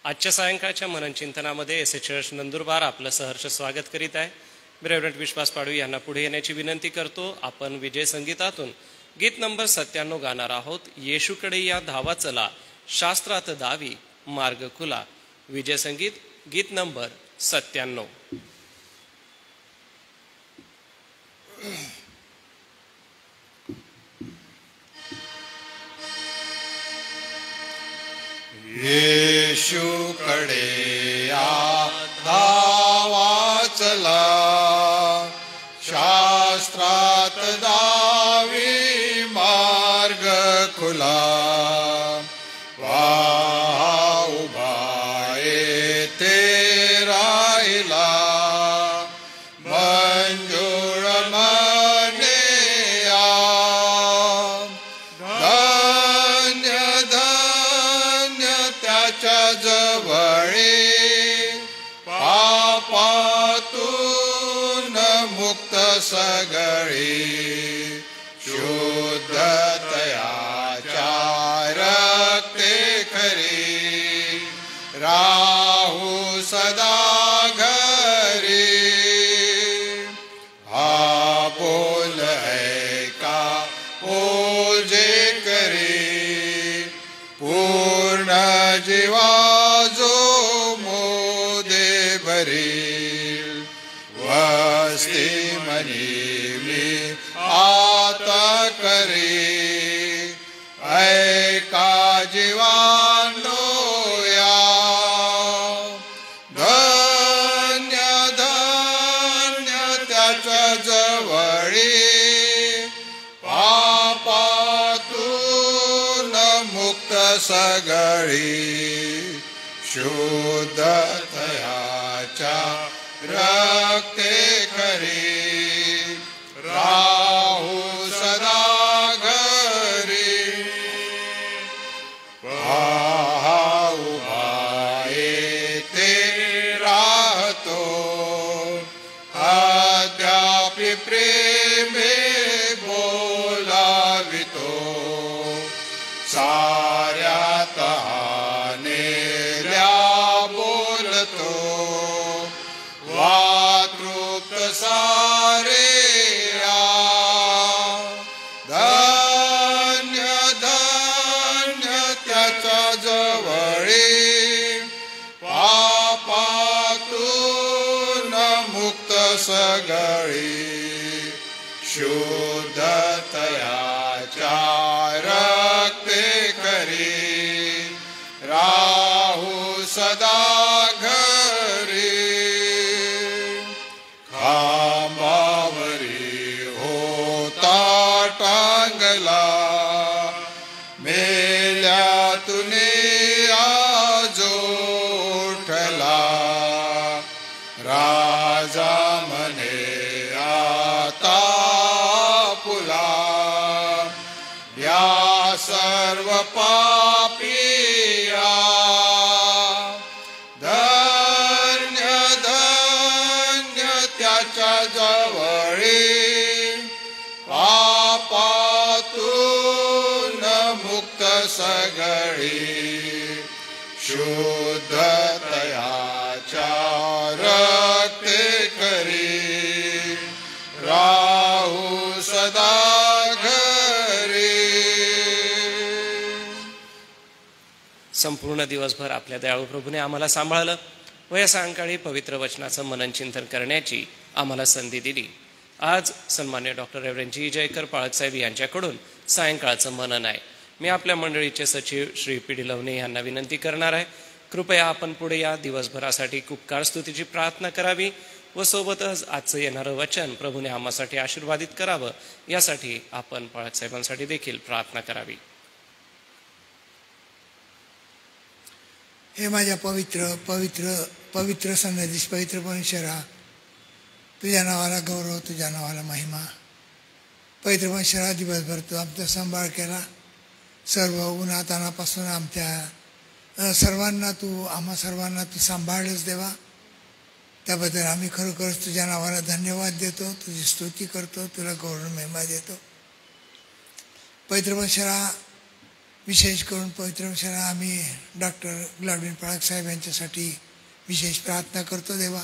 आजच्या सायंकाळच्या मननचिंतनामध्ये S church Nandurbar आपलं सहर्ष स्वागत करीत आहे. मी रेव्हरंड विश्वास पाडवी यांना पुढे येण्याची विनंती करतो. आपण विजय संगीतातून गीत नंबर 97 गाणार आहोत. येशूकडे या धावा चला, शास्त्रात दावी मार्ग खुला. विजय संगीत गीत नंबर 97. येशूकडे या धावा चला, शास्त्रात दावी मार्ग खुला. वा उभा येथे राहिला, मंजूळ मने या. धन्य धन्य त्याच्या जवळी, पापातून मुक्त सगळी. शुद्ध तयाच्या रक्ते खरी, राहू सदा घरी. हा बोल है का बोल जे करी, पूर्ण जीवा जो मोदे भरी. वस्ती मनी मी आता करी, ऐका जीवानो या. धन्य धन्य त्याच्या जवळी, पापातून मुक्त सगळी. शुद्ध तयाच्या रक्ते खरी, राहू सदा घरी. पहा उभा येथे राहतो, अद्यापि प्रेमे बोलावितो. साऱ्या तहानेल्या बोलतो, वातृप्त सारे या. धन्य धन्य त्याच्या जवळी, पापातून मुक्त सगळी. शुद्ध तयाच्या रक्ते करी, राहू सदा घरी. खांबावरी होता टांगला, मेल्यातून आज उठला. राजा म्हणे आता पुला, या सर्व पापिया. धन्य धन्य त्याच्या जवळी, पापातून मुक्त सगळी. शुद्ध तयाच्या रक्ते करी, राहू सदा घरी. संपूर्ण दिवसभर आपल्या दयाळू प्रभूने आम्हाला सांभाळलं व या सायंकाळी पवित्र वचनाचं मननचिंतन करण्याची आम्हाला संधी दिली. आज सन्मान्य डॉक्टर रेव्हरंड जी जयकर पाळक साहेब यांच्याकडून सायंकाळचं मनन आहे. मी आपल्या मंडळीचे सचिव श्री पी डी लवणे यांना विनंती करणार आहे, कृपया आपण पुढे या दिवसभरासाठी उपकार स्तुतीची प्रार्थना करावी व सोबतच आजचं येणारं वचन प्रभूने आम्हासाठी आशीर्वादित करावं, यासाठी आपण पाळक साहेबांसाठी देखील प्रार्थना करावी. हे माझ्या पवित्र पवित्र पवित्र संगतीश पवित्र परमेश्वरा, तुझ्या नावाला गौरव, तुझ्या नावाला महिमा. पवित्र परमेश्वरा, दिवसभर तू आमचा सांभाळ केला. सर्व उन्हातानापासून आमच्या सर्वांना तू आम्हा सर्वांना तू सांभाळलंच देवा. त्याबद्दल आम्ही खरोखरच तुझ्या नावाला धन्यवाद देतो, तुझी स्तुती करतो, तुला गौरव महिमा देतो. पवित्र परमेश्वरा, विशेष करून पवित्र वचना आम्ही डॉक्टर ग्लाडविन पाळक साहेब यांच्यासाठी विशेष प्रार्थना करतो. देवा,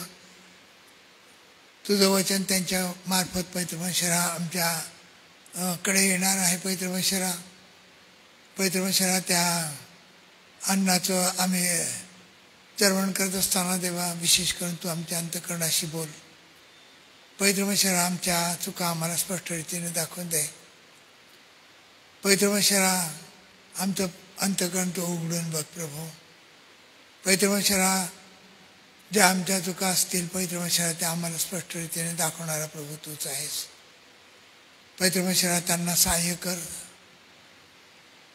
तुझं वचन त्यांच्या मार्फत पवित्र वचना आमच्या कडे येणार आहे. पवित्र वचना त्या अन्नाचं आम्ही चरवण करत असताना देवा, विशेष करून तू आमच्या अंतःकरणाशी बोल. पवित्र वचना आमच्या चुका आम्हाला स्पष्ट रीतीने दाखवून दे. पवित्र वचना आमचं अंतःकरण तू उघडून बघ प्रभू. पवित्र वचना ज्या आमच्या चुका असतील पवित्र वचना त्या आम्हाला स्पष्ट रीतीने दाखवणारा प्रभू तूच आहेस. पवित्र वचना त्यांना सहाय्य कर.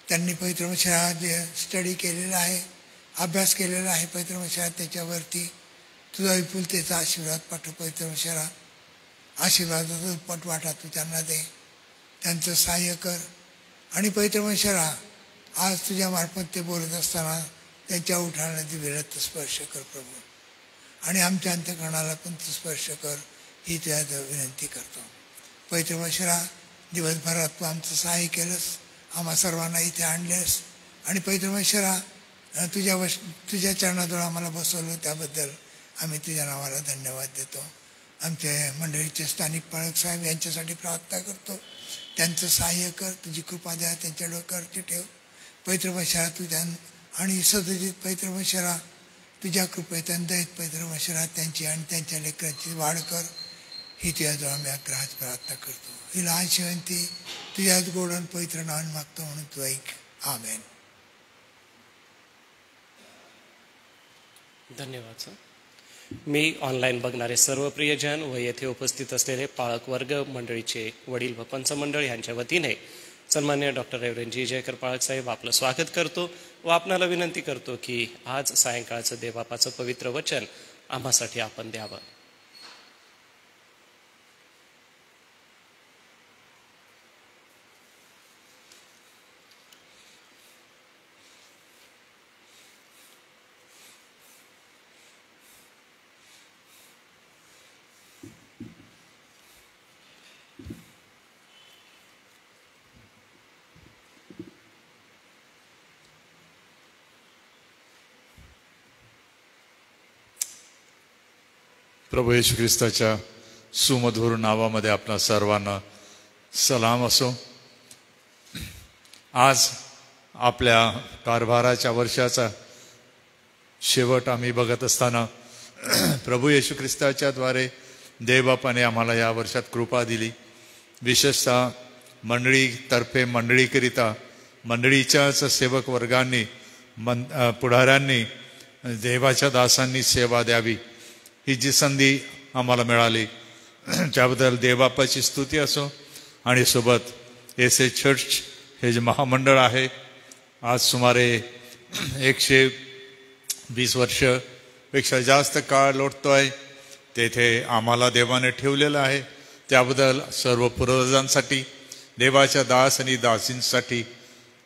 त्यांनी पवित्र वचना जे स्टडी केलेला आहे, अभ्यास केलेला आहे पवित्र वचना, त्याच्यावरती तुझा विपुलतेचा आशीर्वाद पाठव. पवित्र वचना आशीर्वादाचा पट वाटा तू त्यांना दे, त्यांचं सहाय्य कर. आणि पवित्र वचना आज तुझ्या मार्फत ते बोलत असताना त्यांच्या उठाण्यात दिव्यरथ स्पर्श कर प्रभू. आणि आमच्या अंतःकरणाला पण तू स्पर्श कर ही तुझ्या विनंती करतो. पवित्र वचना दिवसभरात तू आमचं सहाय्य केलंस, आम्हा सर्वांना इथे आणलेस. आणि पवित्र वचना तुझ्या चरणाजवळ आम्हाला बसवलं, त्याबद्दल आम्ही तुझ्या नावाला धन्यवाद देतो. आमच्या मंडळीचे स्थानिक पाळक साहेब यांच्यासाठी प्रार्थना करतो. त्यांचं सहाय्य कर, तुझी कृपा द्या, त्यांच्या डोक्यावरती ठेव. पवित्र वचना तुझ्या आणि सदजित पवित्र वचना तुझ्या कृपेत दयेत पवित्र वचना त्यांची आणि त्यांच्या लेकरांची वाढ कर ही तुझ्याजवळ आम्ही आग्रहात प्रार्थना करतो. ही लहान शिवंती तुझ्याच गोडन पवित्र नाव मागतो म्हणून तू ऐक. आमेन. धन्यवाद सर. मी ऑनलाईन बघणारे सर्व प्रियजन व येथे उपस्थित असलेले पाळक वर्ग, मंडळीचे वडील व पंच मंडळ यांच्या वतीने सन्मान्य डॉक्टर रेव्हरंड जी जयकर पाळक साहेब आपलं स्वागत करतो व आपणाला विनंती करतो की आज सायंकाळचं देवबापाचं पवित्र वचन आम्हासाठी आपण द्यावं. प्रभू येशू ख्रिस्ताच्या सुमधुर नावामध्ये आपणा सर्वांना सलाम असो. आज आपल्या कारभाराच्या वर्षाचा शेवट आम्ही बघत असताना प्रभू येशू ख्रिस्ताच्या द्वारे देवबापाने आम्हाला या वर्षात कृपा दिली. विशेषतः मंडळीतर्फे मंडळीकरिता मंडळीच्याच सेवक वर्गांनी पुढाऱ्यांनी देवाच्या दासांनी सेवा द्यावी ही जी संधी आम्हाला मिळाली त्याबद्दल देवबापाची स्तुती असो. आणि सोबत एस.ए. चर्च हे जे महामंडळ आहे आज सुमारे 120 वर्षपेक्षा जास्त काळ लोटतोय, तेथे आम्हाला देवाने ठेवलेलं आहे. त्याबद्दल सर्व पूर्वजांसाठी, देवाच्या दास आणि दासींसाठी,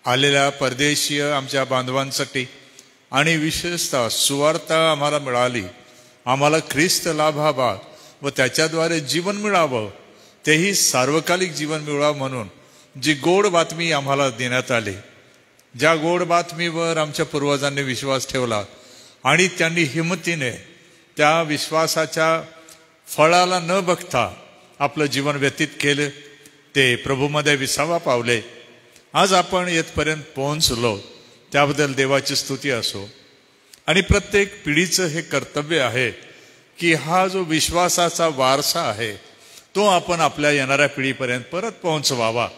आलेल्या परदेशीय आमच्या बांधवांसाठी आणि विशेषतः सुवार्ता आम्हाला मिळाली, आम्हाला ख्रिस्त लाभावा व त्याच्याद्वारे जीवन मिळावं, तेही सार्वकालिक जीवन मिळावं म्हणून जी गोड बातमी आम्हाला देण्यात आली, ज्या गोड बातमीवर आमच्या पूर्वजांनी विश्वास ठेवला आणि त्यांनी हिमतीने त्या विश्वासाच्या फळाला न बघता आपलं जीवन व्यतीत केले, ते प्रभूमध्ये विसावा पावले. आज आपण येथपर्यंत पोहोचलो, त्याबद्दल देवाची स्तुती असो. आणि प्रत्येक पिढीचं हे कर्तव्य आहे की हा जो विश्वासाचा वारसा आहे तो आपण आपल्या येणाऱ्या पिढीपर्यंत परत पोहोचवावा.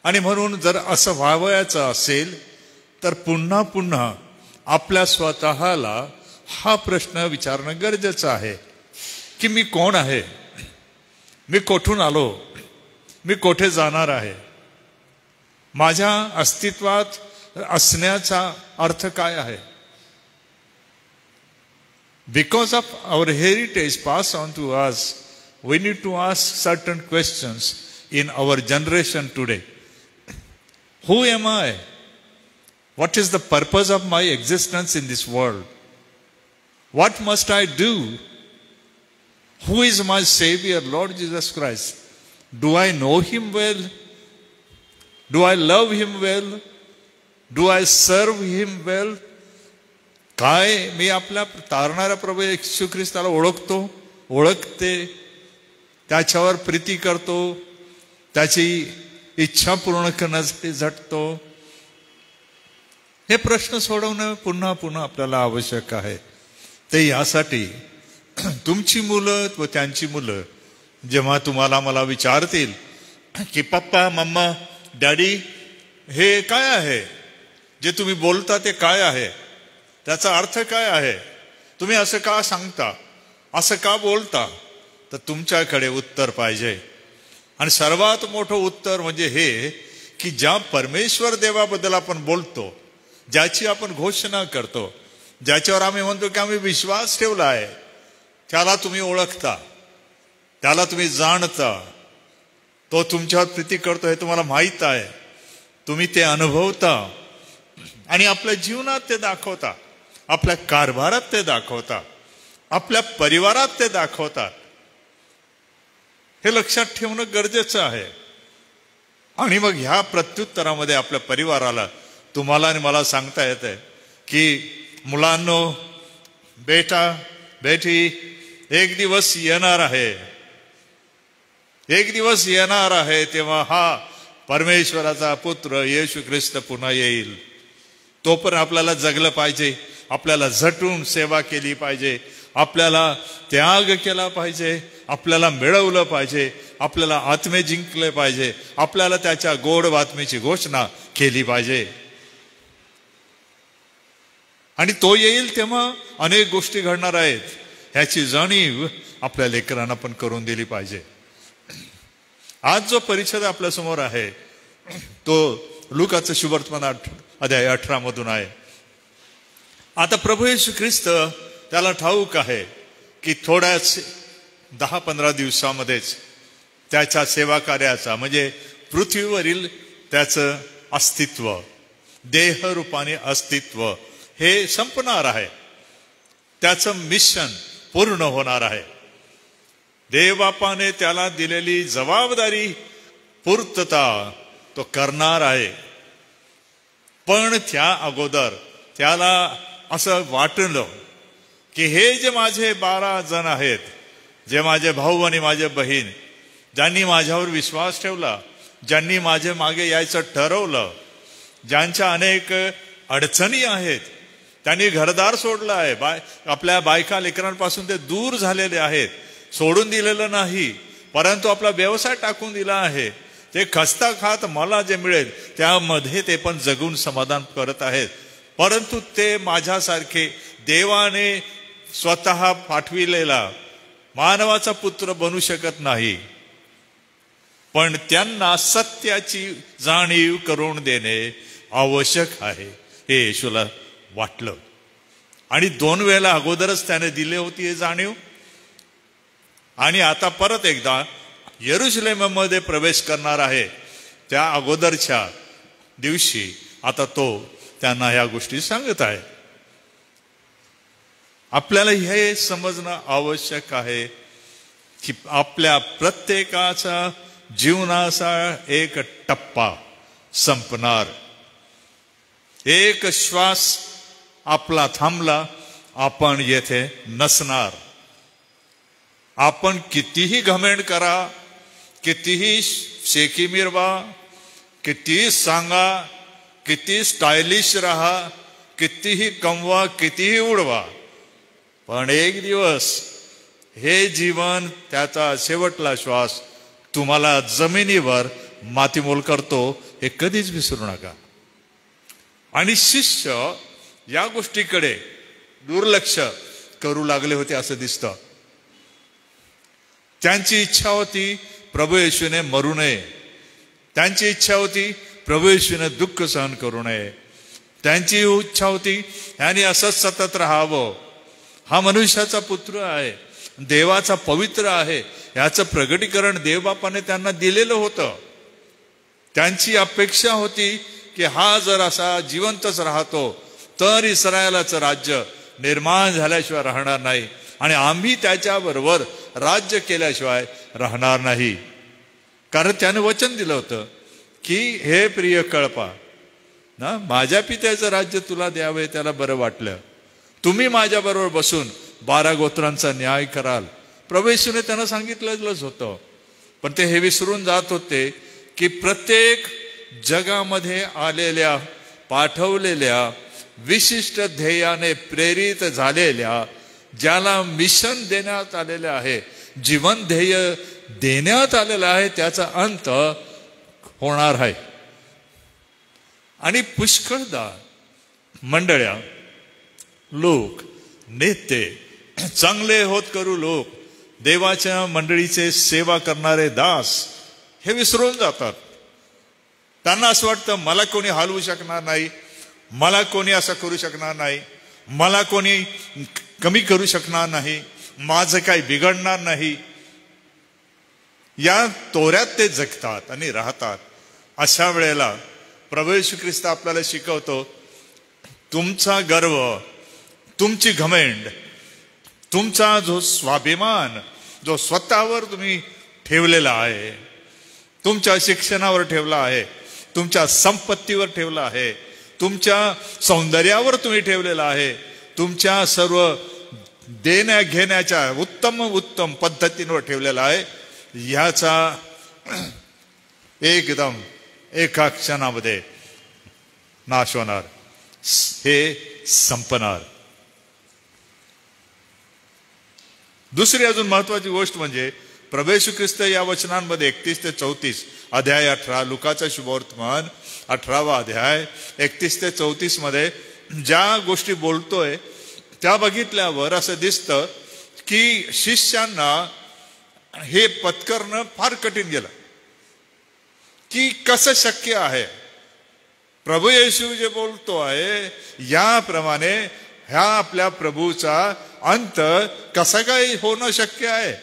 आणि म्हणून जर असं व्हावयाचं असेल तर पुन्हा पुन्हा आपल्या स्वतःला हा प्रश्न विचारणं गरजेचं आहे की मी कोण आहे, मी कोठून आलो, मी कोठे जाणार आहे, माझ्या अस्तित्वात असण्याचा अर्थ काय आहे. Because of our heritage passed on to us, we need to ask certain questions in our generation today. Who am I? What is the purpose of my existence in this world? What must I do? Who is my Savior, Lord Jesus Christ? Do I know Him well? Do I love Him well? Do I सर्व हिम वेल? काय मी आपल्या तारणाऱ्या प्रभू येशू ख्रिस्ताला ओळखते, त्याच्यावर प्रीती करतो, त्याची इच्छा पूर्ण करण्यासाठी झटतो? हे प्रश्न सोडवणं पुन्हा पुन्हा आपल्याला आवश्यक आहे. ते यासाठी तुमची मुलं व त्यांची मुलं जेव्हा तुम्हाला मला विचारतील की पप्पा, मम्मा, डॅडी, हे काय आहे जे तुम्ही बोलता, ते काय आहे, त्याचा अर्थ काय आहे, तुम्ही असं का सांगता, असं का बोलता, तर तुमच्याकडे उत्तर पाहिजे. आणि सर्वात मोठं उत्तर म्हणजे हे की ज्या परमेश्वर देवाबद्दल आपण बोलतो, ज्याची आपण घोषणा करतो, ज्याच्यावर आम्ही म्हणतो की आम्ही विश्वास ठेवला आहे, त्याला तुम्ही ओळखता, त्याला तुम्ही जाणता, तो तुमच्यावर प्रीती करतो हे तुम्हाला माहीत आहे, तुम्ही ते अनुभवता आणि आपल्या जीवनात ते दाखवता, आपल्या कारभारात ते दाखवता, आपल्या परिवारात ते दाखवतात. हे लक्षात ठेवणं गरजेचं आहे. आणि मग ह्या प्रत्युत्तरामध्ये आपल्या परिवाराला, तुम्हाला आणि मला सांगता येते की मुलांनो, बेटा, बेटी, एक दिवस येणार आहे, एक दिवस येणार आहे तेव्हा हा परमेश्वराचा पुत्र येशू ख्रिस्त पुन्हा येईल. तोपर्यंत आपल्याला जगलं पाहिजे, आपल्याला झटून सेवा केली पाहिजे, आपल्याला त्याग केला पाहिजे, आपल्याला मिळवलं पाहिजे, आपल्याला आत्मे जिंकले पाहिजे, आपल्याला त्याच्या गोड बातमीची घोषणा केली पाहिजे. आणि तो येईल तेव्हा अनेक गोष्टी घडणार आहेत, ह्याची जाणीव आपल्या लेकरांना पण करून दिली पाहिजे. आज जो परिच्छेद आपल्या समोर आहे तो लुकाचं शुभवर्तमान अध्याय 18 मधून आहे. आता प्रभू येशू ख्रिस्त त्याला ठाऊक आहे की थोड्याच 10-15 दिवसामध्येच त्याच्या सेवा कार्याचा म्हणजे पृथ्वीवरील त्याचं अस्तित्व, देहरूपाने अस्तित्व हे संपणार आहे, त्याचं मिशन पूर्ण होणार आहे. देवबापाने त्याला दिलेली जबाबदारी पूर्तता तो करणार आहे. पण त्या अगोदर त्याला असं वाटलं की हे जे माझे 12 जण आहेत, जे माझे भाऊ आणि माझे बहीण, ज्यांनी माझ्यावर विश्वास ठेवला, ज्यांनी माझे मागे यायचं ठरवलं, ज्यांच्या अनेक अडचणी आहेत, त्यांनी घरदार सोडलं आहे, आपल्या बायका लेकरांपासून ते दूर झालेले आहेत, सोडून दिलेलं नाही, परंतु आपला व्यवसाय टाकून दिला आहे, ते खस्ता खात मला जे मिळेल त्यामध्ये ते पण जगून समाधान करत आहेत. परंतु ते माझ्यासारखे देवाने स्वतः पाठविलेला मानवाचा पुत्र बनू शकत नाही. पण त्यांना सत्याची जाणीव करून देणे आवश्यक आहे हे येशूला वाटलं. आणि 2 वेळेला अगोदरच त्याने दिली होती हे जाणीव. आणि आता परत एकदा यरुशलेममध्ये प्रवेश करणार आहे, त्या अगोदरच्या दिवशी आता तो त्यांना ह्या गोष्टी सांगत आहे. आपल्याला हे समजणं आवश्यक आहे की आपल्या प्रत्येकाचा जीवनाचा एक टप्पा संपणार. एक श्वास आपला थांबला, आपण येथे नसणार. आपण कितीही घमेंड करा, कितीही शेकी मिरवा, कितीही सांगा, किती स्टायलिश राहा, कितीही कमवा, कितीही उडवा, पण एक दिवस हे जीवन, त्याचा शेवटला श्वास तुम्हाला जमिनीवर मातीमोल करतो, हे कधीच विसरू नका. आणि शिष्य या गोष्टीकडे दुर्लक्ष करू लागले होते असं दिसतं. त्यांची इच्छा होती प्रभू येशूने मरू नये, त्यांची इच्छा होती प्रभू येशूने दुःख सहन करू नये, त्यांची इच्छा होती यांनी असंच सतत राहावं, हा मनुष्याचा पुत्र आहे, देवाचा पवित्र आहे, याचं प्रगटीकरण देवबापाने त्यांना दिलेलं होतं. त्यांची अपेक्षा होती की हा जर असा जिवंतच राहतो तर इस्रायलाचं राज्य निर्माण झाल्याशिवाय राहणार नाही आणि आम्ही त्याच्याबरोबर राज्य केल्याशिवाय राहणार नाही. कारण त्याने वचन दिलं होतं की हे प्रिय कळपा, ना, माझ्या पित्याचं राज्य तुला द्यावे त्याला बरं वाटलं, तुम्ही माझ्याबरोबर बसून 12 गोत्रांचा न्याय कराल. प्रभू येशूने त्यांना सांगितलेलंच होतं. पण ते हे विसरून जात होते की प्रत्येक जगामध्ये आलेल्या, पाठवलेल्या, विशिष्ट ध्येयाने प्रेरित झालेल्या, ज्याला मिशन देण्यात आलेले आहे, जीवन ध्येय देण्यात आलेलं आहे, त्याचा अंत होणार आहे. आणि पुष्कळदा मंडळ्या, लोक, नेते, चांगले होत करू लोक, देवाच्या मंडळीचे सेवा करणारे दास हे विसरून जातात. त्यांना असं वाटतं मला कोणी हलवू शकणार नाही, मला कोणी असं करू शकणार नाही, मला कोणी कमी करू शकणार नाही, माझं काही बिघडणार नाही. या तोऱ्यात ते जगतात आणि राहतात. अशा वेळेला प्रभू येशू ख्रिस्त आपल्याला शिकवतो, तुमचा गर्व, तुमची घमंड, तुमचा जो स्वाभिमान जो स्वतःवर तुम्ही ठेवलेला आहे, तुमच्या शिक्षणावर ठेवला आहे, तुमच्या संपत्तीवर ठेवला आहे, तुमच्या सौंदर्यावर तुम्ही ठेवलेला आहे, तुमच्या सर्व देण्या घेण्याच्या उत्तम पद्धतींवर ठेवलेला आहे, ह्याचा एकदम एका क्षणामध्ये नाश होणार, हे संपणार. दुसरी अजून महत्वाची गोष्ट म्हणजे प्रभू येशू ख्रिस्त या वचनांमध्ये 31 ते 34 अध्याय 18, लुकाचा शुभवर्तमान 18वा अध्याय 31 ते 34 मध्ये ज्या गोष्टी बोलतोय त्या बघितल्यावर असं दिसतं की शिष्यांना हे पत्करणं फार कठीण गेलं, की कसं शक्य आहे. प्रभू येशू जे बोलतो आहे याप्रमाणे ह्या आपल्या प्रभूचा अंत कसा काय होणं शक्य आहे,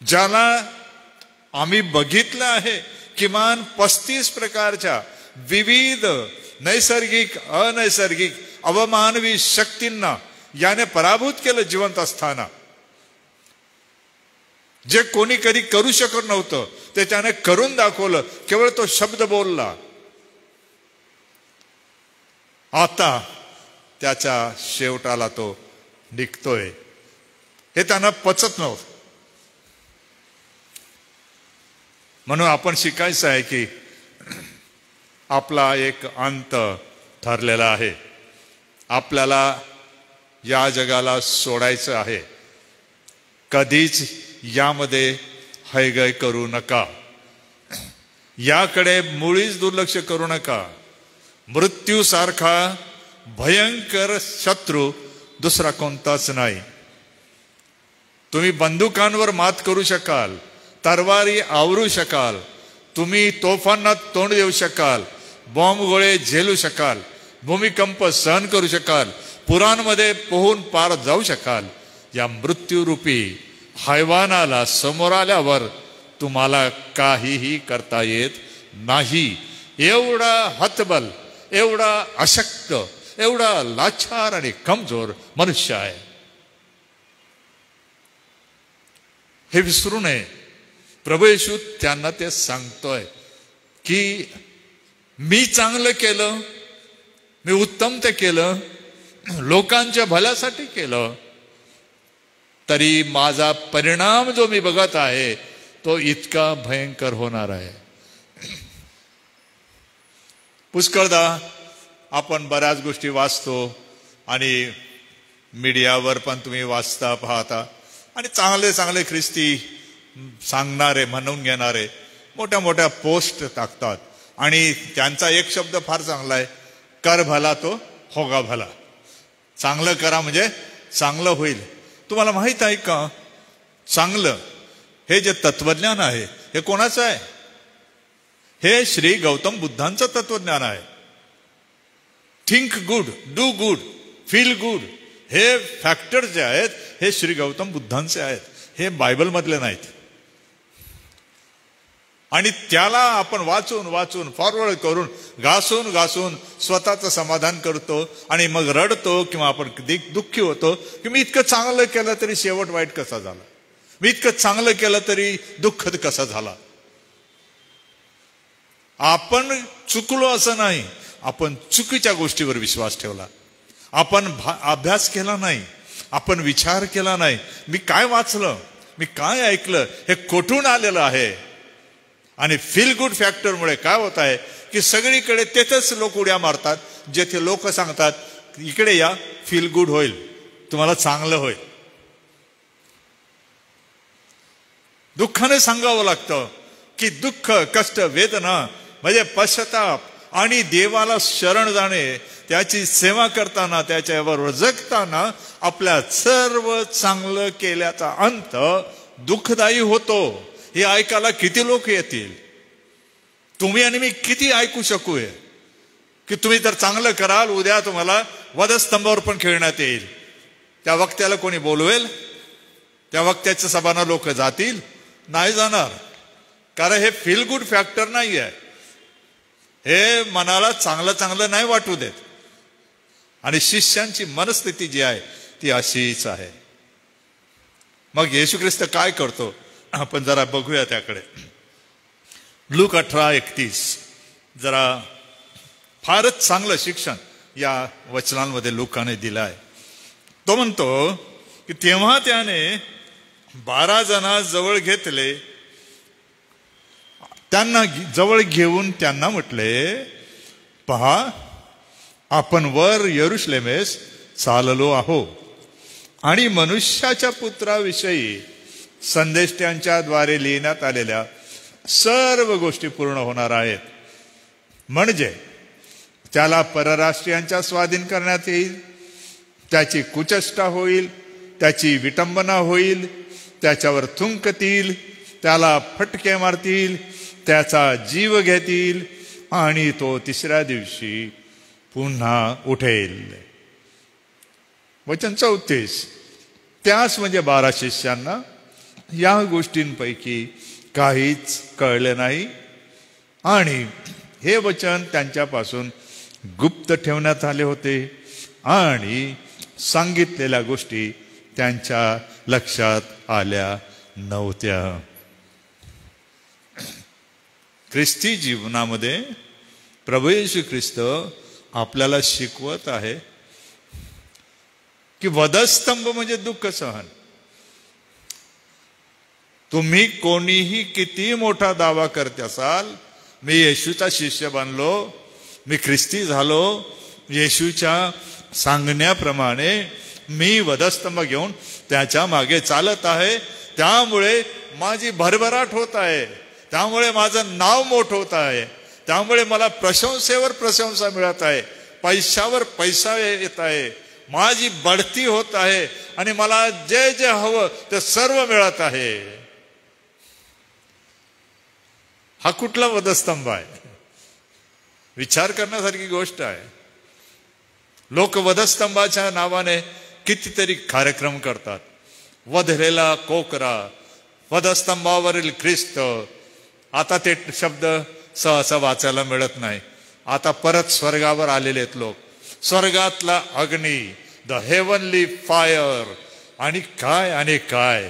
ज्याला आम्ही बघितलं आहे किमान 35 प्रकारच्या विविध नैसर्गिक, अनैसर्गिक, अवमानवी शक्तींना याने पराभूत केलं जिवंत असताना. जे कोणी कधी करू शकत नव्हतं ते त्याने करून दाखवलं, केवळ तो शब्द बोलला. आता त्याच्या शेवटाला तो निघतोय, हे त्यांना पचत नव्हतं. म्हणून आपण शिकायचं आहे की आपला एक अंत ठरलेला आहे. आपल्याला या जगाला सोडायचं आहे. कधीच यामध्ये हैगय करू नका, याकडे मुळीच दुर्लक्ष करू नका. मृत्यूसारखा भयंकर शत्रू दुसरा कोणताच नाही. तुम्ही बंदुकांवर मात करू शकाल, तरवारी आवरू शकाल, तुम्ही तोफांना तोंड देऊ शकाल, बॉम्ब गोळे झेलू शकाल, भूमिकंप सहन करू शकाल, पुरांमध्ये पोहून पार जाऊ शकाल. या मृत्यूरूपी हैवानाला समोर आल्यावर तुम्हाला काहीही करता येत नाही. एवढा हतबल, एवढा अशक्त, एवढा लाचार आणि कमजोर मनुष्य आहे. हे विसरू नये. प्रभू येशू त्यांना ते सांगतोय की मी चांगलं केलं, मी उत्तम ते केलं, लोकांच्या भल्यासाठी केलं, तरी माझा परिणाम जो मी बघत आहे तो इतका भयंकर होणार आहे. पुष्कळदा आपण बऱ्याच गोष्टी वाचतो आणि मीडियावर पण तुम्ही वाचता, पाहता, आणि चांगले चांगले ख्रिस्ती सांगणारे, म्हणून घेणारे मोठ्या मोठ्या पोस्ट टाकतात. आणि त्यांचा एक शब्द फार चांगला आहे, कर भला तो होगा भला. चांगलं करा म्हणजे चांगलं होईल. तुम्हाला माहित आहे का, चांगलं हे जे तत्वज्ञान आहे हे कोणाचं आहे? हे श्री गौतम बुद्धांचं तत्वज्ञान आहे. Think good, do good, feel good, हे फॅक्टर जे आहेत हे श्री गौतम बुद्धांचे आहेत, हे बायबल मधले नाहीत. आणि त्याला आपण वाचून वाचून, फॉरवर्ड करून, घासून घासून स्वतःचं समाधान करतो आणि मग रडतो किंवा आपण दुःखी होतो की मी इतकं चांगलं केलं तरी शेवट वाईट कसा झाला, मी इतकं चांगलं केलं तरी दुःखद कसा झाला. आपण चुकलो असं नाही, आपण चुकीच्या गोष्टीवर विश्वास ठेवला, आपण अभ्यास केला नाही, आपण विचार केला नाही, मी काय वाचलं, मी काय ऐकलं, हे कुठून आलेलं आहे. आणि फील गुड फॅक्टरमुळे काय होत आहे की सगळीकडे तेथेच लोक उड्या मारतात जेथे लोक सांगतात इकडे या, फील गुड होईल, तुम्हाला चांगलं होईल. दुःखाने सांगावं लागतं की दुःख, कष्ट, वेदना म्हणजे पश्चाताप आणि देवाला शरण जाणे, त्याची सेवा करताना, त्याच्याबरोबर जगताना आपल्या सर्व चांगलं केल्याचा अंत दुःखदायी होतो. हे ऐकायला किती लोक येतील? तुम्ही आणि मी किती ऐकू शकूय की तुम्ही जर चांगलं कराल उद्या तुम्हाला वधस्तंभावर पण खेळण्यात येईल. त्या वक्त्याला कोणी बोलवेल? त्या वक्त्याच्या सभांना लोक जातील? नाही जाणार, कारण हे फील गुड फॅक्टर नाही आहे. हे मनाला चांगलं चांगलं नाही वाटू देत. आणि शिष्यांची मनस्थिती जी आहे ती अशीच आहे. मग येशू ख्रिस्त काय करतो आपण जरा बघूया त्याकडे. लूक 18:31 जरा फारच चांगलं शिक्षण या वचनांमध्ये लूकाने दिलं आहे. तो म्हणतो की तेव्हा त्याने 12 जण जवळ घेतले, त्यांना जवळ घेऊन त्यांना म्हटले, पहा आपण वर यरुशलेमेस चाललो आहो आणि मनुष्याच्या पुत्राविषयी संदेष्ट्यांच्या द्वारे लिहिण्यात आलेल्या सर्व गोष्टी पूर्ण होणार आहेत. म्हणजे त्याला परराष्ट्रीयांच्या स्वाधीन करण्यात येईल, त्याची कुचेष्टा होईल, त्याची विटंबना होईल, त्याच्यावर थुंकतील, त्याला फटके मारतील, त्याचा जीव घेतील आणि तो 3ऱ्या दिवशी पुन्हा उठेल. वचन 34. त्यास म्हणजे 12 शिष्यांना या गोष्टींपैकी काहीच कळले नाही आणि हे वचन त्यांच्यापासून गुप्त ठेवण्यात आले होते आणि सांगितलेल्या गोष्टी त्यांच्या लक्षात आल्या नव्हत्या. ख्रिस्ती जीवनामध्ये प्रभू येशू ख्रिस्त आपल्याला शिकवत आहे की वधस्तंभ म्हणजे दुःख सहन. तुम्ही कोणीही किती मोठा दावा करत असाल, मी येशूचा शिष्य बनलो, मी ख्रिस्ती झालो, येशूच्या सांगण्याप्रमाणे मी वधस्तंभ घेऊन त्याच्या मागे चालत आहे, त्यामुळे माझी भरभराट होत आहे, त्यामुळे माझं नाव मोठं होत आहे, त्यामुळे मला प्रशंसेवर प्रशंसा मिळत आहे, पैशावर पैसा येत आहे, माझी बढती होत आहे आणि मला जे जे हवं ते सर्व मिळत आहे. हा कुठला वधस्तंभ आहे? विचार करण्यासारखी गोष्ट आहे. लोक वधस्तंभाच्या नावाने कितीतरी कार्यक्रम करतात. वधलेला कोकरा, वधस्तंभावरील ख्रिस्त. आता ते शब्द सहसा वाचायला मिळत नाही. आता परत स्वर्गावर आलेले आहेत लोक. स्वर्गातला अग्नी, द हेवनली फायर, आणि काय.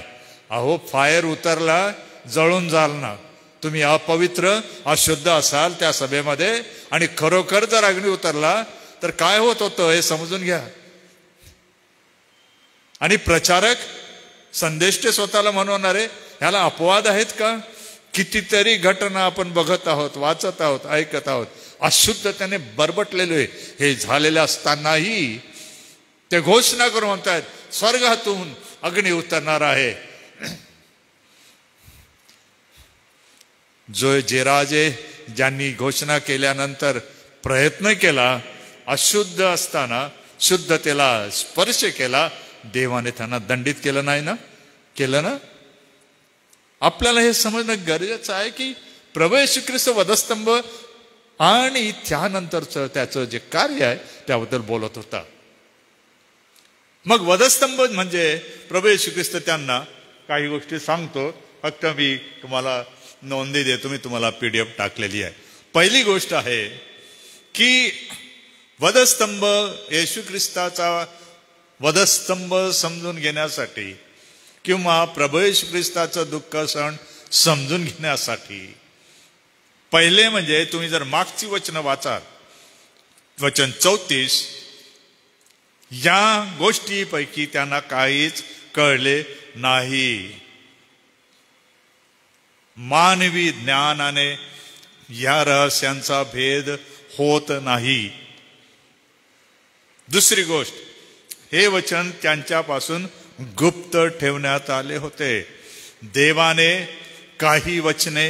अहो फायर उतरला, जळून जाल ना. तुम्ही अपवित्र अशुद्ध असाल त्या सभेमध्ये आणि खरोखर जर अग्नी उतरला तर काय होत होतं हे समजून घ्या. आणि प्रचारक, संदेष्टे स्वतःला म्हणवणारे, ह्याला अपवाद आहेत का? कितीतरी घटना आपण बघत आहोत, वाचत आहोत, ऐकत आहोत. अशुद्ध त्याने बरबटलेले हे झालेले असतानाही ते घोषणा करून म्हणतात स्वर्गातून अग्नी उतरणार आहे. जे राजे ज्यांनी घोषणा केल्यानंतर प्रयत्न केला, अशुद्ध असताना शुद्धतेला स्पर्श केला, देवाने त्यांना दंडित केलं नाही ना? केलं ना? आपल्याला हे समजणं गरजेचं आहे की प्रभू येशू ख्रिस्त वधस्तंभ आणि त्यानंतरचं त्याचं जे कार्य आहे त्याबद्दल बोलत होता. मग वधस्तंभ म्हणजे प्रभू येशू ख्रिस्त त्यांना काही गोष्टी सांगतो. फक्त मी तुम्हाला नोंदी देतो, मी तुम्हाला PDF टाकलेली आहे. पहिली गोष्ट आहे की वधस्तंभ, येशू ख्रिस्ताचा वधस्तंभ समजून घेण्यासाठी किंवा प्रभू येशू ख्रिस्ताचं दुःख सण समजून घेण्यासाठी पहिले म्हणजे तुम्ही जर मागची वचनं वाचाल, वचन 34, या गोष्टीपैकी त्यांना काहीच कळले नाही. मानवी ज्ञानाने या रहस्यांचा भेद होत नाही. दुसरी गोष्ट, हे वचन त्यांच्यापासून गुप्त ठेवण्यात आले होते. देवाने काही वचने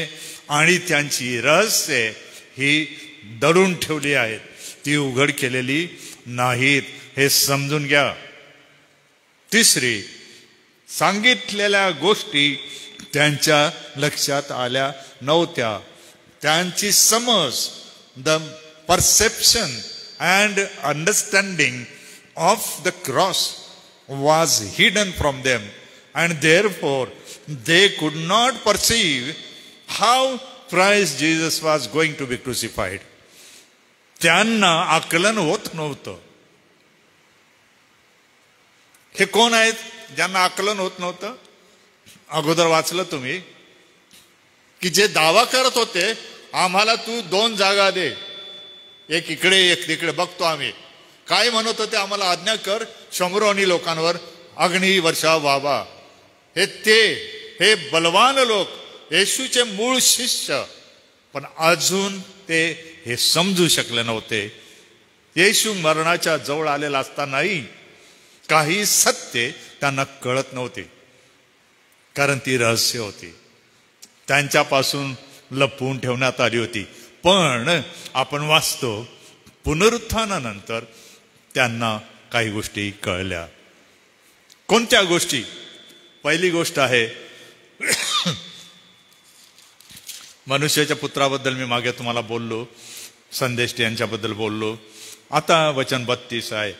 आणि त्यांची रहस्ये ही दडून ठेवली आहेत, ती उघड केलेली नाहीत, हे समजून घ्या. तिसरी, सांगितलेल्या गोष्टी त्यांच्या लक्षात आल्या नव्हत्या. त्यांची समज, the perception and understanding of the cross was hidden from them, and therefore they could not perceive how Christ Jesus was going to be crucified. त्यांना आकलन होत नव्हतं. हे कोण आहेत ज्यांना आकलन होत नव्हतं? अगोदर वाचलं तुम्ही की जे दावा करत होते, आम्हाला तू 2 जागा दे, एक इकडे एक तिकडे बघतो आम्ही. काय म्हणत होते? आम्हाला आज्ञा कर, शंभरोनी लोकांवर अग्नी वर्षाव व्हावा. हे बलवान लोक, येशूचे मूळ शिष्य, पण अजून ते हे समजू शकले नव्हते. येशू मरणाच्या जवळ आलेला असतानाही काही सत्य त्यांना कळत नव्हते, कारण ती रहस्य होती, त्यांच्यापासून लपवून ठेवण्यात आली होती. पण आपण वाचतो, पुनरुत्थानानंतर त्यांना काही गोष्टी कळल्या. कोणत्या गोष्टी? पहिली गोष्ट आहे, मनुष्याच्या पुत्राबद्दल मी मागे तुम्हाला बोललो, संदेष्टियांच्याबद्दल बोललो. आता वचन 32 आहे,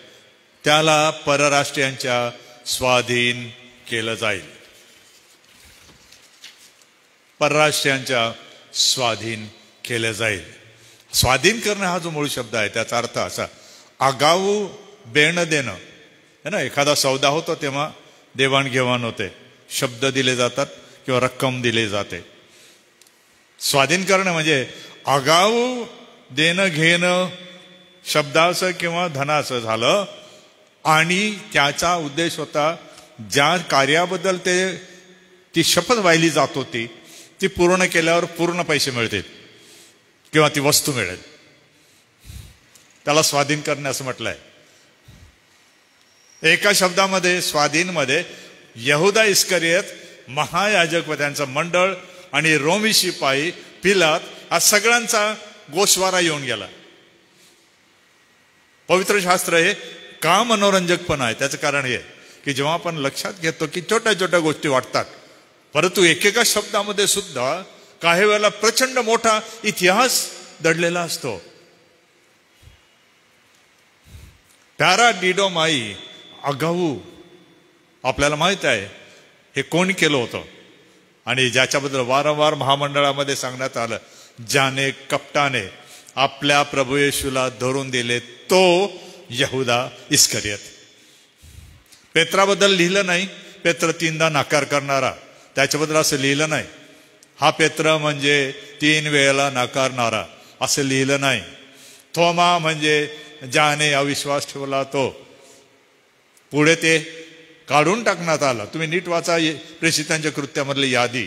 त्याला परराष्ट्रीयांच्या स्वाधीन केलं जाईल. परराष्ट्रीयांच्या स्वाधीन केलं जाईल. स्वाधीन करणं हा जो मूळ शब्द आहे, त्याचा अर्थ असा, आगाऊ देणं देणं है ना. एखादा सौदा होतो तेव्हा देवाणघेवाण होते, शब्द दिले जातात किंवा रक्कम दिली जाते. स्वाधीन करणं म्हणजे आगाऊ देणं घेणं, शब्दाचं किंवा धनाचं झालं, आणि त्याचा उद्देश होता ज्या कार्याबद्दल ती शपथ वाहिली जात होती ती पूर्ण केल्यावर पूर्ण पैसे मिळतील किंवा ती वस्तू मिळेल. त्याला स्वाधीन करणे असं म्हटलंय. एका शब्दामध्ये, स्वाधीन मध्ये, यहुदा इस्करियत, महायाजक व त्यांचं मंडळ आणि रोमी शिपाई, पिलात, हा सगळ्यांचा गोषवारा येऊन गेला. पवित्र शास्त्र हे का मनोरंजक पण आहे, त्याचं कारण हे की जेव्हा आपण लक्षात घेतो की छोट्या छोट्या गोष्टी वाटतात, परंतु एकेका शब्दामध्ये सुद्धा काही वेळेला प्रचंड मोठा इतिहास दडलेला असतो. पॅराडिडोमाई, आगाऊ, आपल्याला माहित आहे हे कोण केलं होतं, आणि ज्याच्याबद्दल वारंवार महामंडळामध्ये सांगण्यात आलं, ज्याने कपटाने आपल्या प्रभू येशूला धरून दिले, तो यहुदा इस्करियत. पेत्राबद्दल लिहिलं नाही, पेत्र 3दा नकार करणारा, त्याच्याबद्दल असं लिहिलं नाही. हा पेत्र म्हणजे 3 वेळेला नाकारणारा, असं लिहिलं नाही. थोमा म्हणजे ज्याने अविश्वास ठेवला तो. पुढे ते काढून टाकण्यात आलं. तुम्ही नीट वाचा प्रेषितांच्या कृत्यामधली यादी.